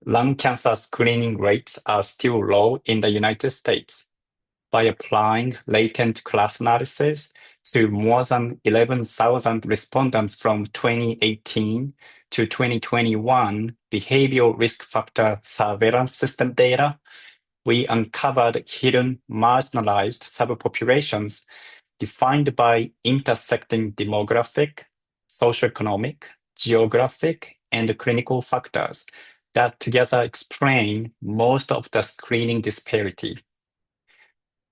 lung cancer screening rates are still low in the United States. By applying latent class analysis to more than 11,000 respondents from 2018 to 2021 behavioral risk factor surveillance system data, we uncovered hidden marginalized subpopulations defined by intersecting demographic, socioeconomic, geographic, and clinical factors that together explain most of the screening disparity.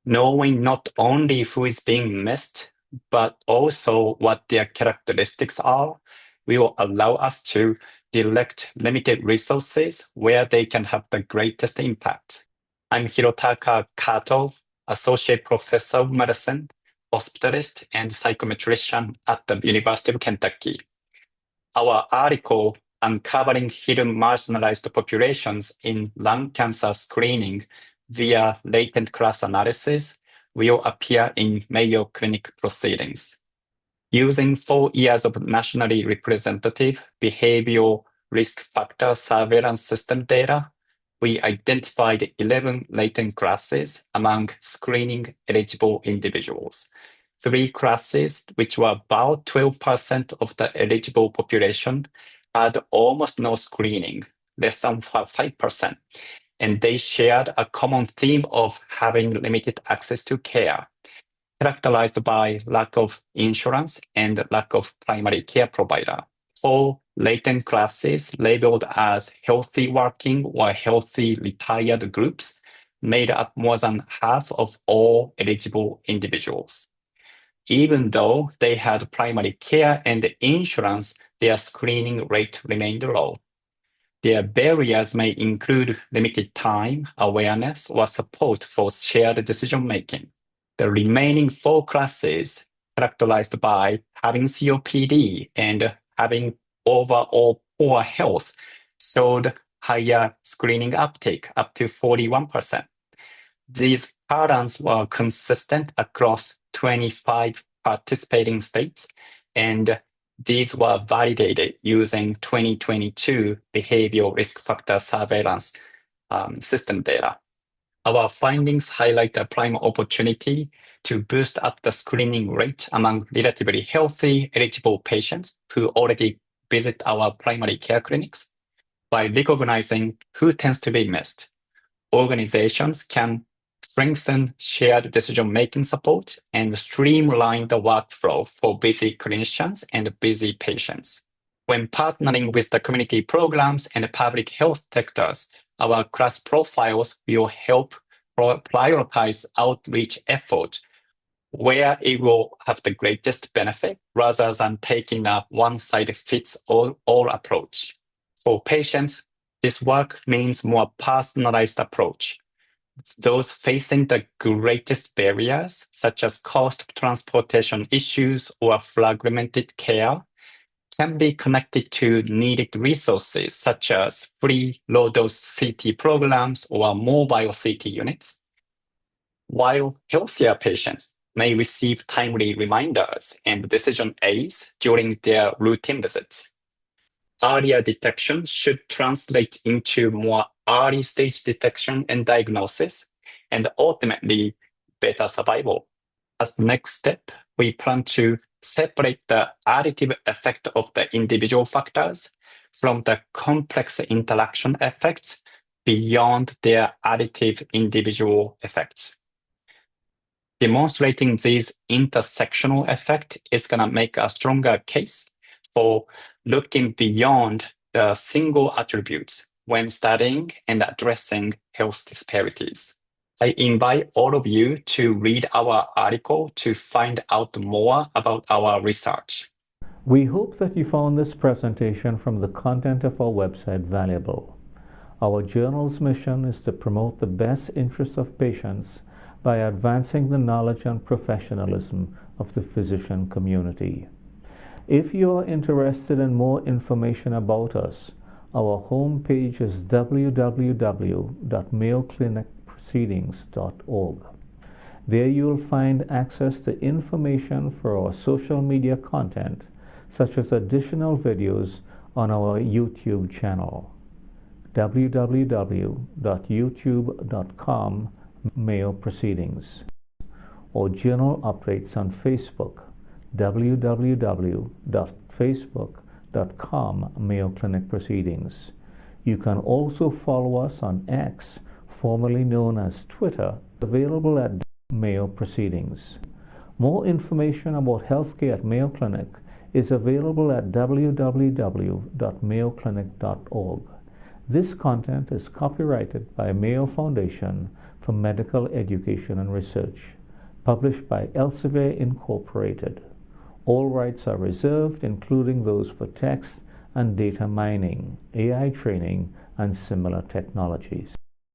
Knowing not only who is being missed, but also what their characteristics are, will allow us to direct limited resources where they can have the greatest impact. I'm Hirotaka Kato, Associate Professor of Medicine, hospitalist, and psychometrician at the University of Kentucky. Our article, Uncovering Hidden Marginalized Populations in Lung Cancer Screening via Latent Class Analysis, will appear in Mayo Clinic Proceedings. Using 4 years of nationally representative behavioral risk factor surveillance system data, we identified 11 latent classes among screening eligible individuals. 3 classes, which were about 12% of the eligible population, had almost no screening, less than 5%, and they shared a common theme of having limited access to care, characterized by lack of insurance and lack of primary care provider. 4 latent classes labeled as healthy working or healthy retired groups made up more than half of all eligible individuals. Even though they had primary care and insurance, their screening rate remained low. Their barriers may include limited time, awareness, or support for shared decision-making. The remaining 4 classes, characterized by having COPD and having overall poor health, showed higher screening uptake, up to 41%. These patterns were consistent across 25 participating states, and these were validated using 2022 behavioral risk factor surveillance system data. Our findings highlight a prime opportunity to boost up the screening rate among relatively healthy eligible patients who already visit our primary care clinics. By recognizing who tends to be missed, organizations can strengthen shared decision-making support and streamline the workflow for busy clinicians and busy patients. When partnering with the community programs and public health sectors, our class profiles will help prioritize outreach efforts where it will have the greatest benefit rather than taking a one-size-fits-all approach. For patients, this work means more personalized approach. Those facing the greatest barriers, such as cost of transportation issues or fragmented care, can be connected to needed resources such as free low-dose CT programs or mobile CT units, while healthier patients may receive timely reminders and decision aids during their routine visits. Earlier detection should translate into more early-stage detection and diagnosis, and ultimately better survival. As the next step, we plan to separate the additive effect of the individual factors from the complex interaction effects beyond their additive individual effects. Demonstrating these intersectional effects is going to make a stronger case for looking beyond the single attributes when studying and addressing health disparities. I invite all of you to read our article to find out more about our research. We hope that you found this presentation from the content of our website valuable. Our journal's mission is to promote the best interests of patients by advancing the knowledge and professionalism of the physician community. If you are interested in more information about us, our homepage is www.mayoclinicproceedings.org. There you will find access to information for our social media content, such as additional videos on our YouTube channel. www.youtube.com Mayo Proceedings, or journal updates on Facebook, www.facebook.com Mayo Clinic Proceedings. You can also follow us on X, formerly known as Twitter, available at Mayo Proceedings. More information about healthcare at Mayo Clinic is available at www.mayoclinic.org. This content is copyrighted by Mayo Foundation for Medical Education and Research, published by Elsevier Incorporated. All rights are reserved, including those for text and data mining, AI training, and similar technologies.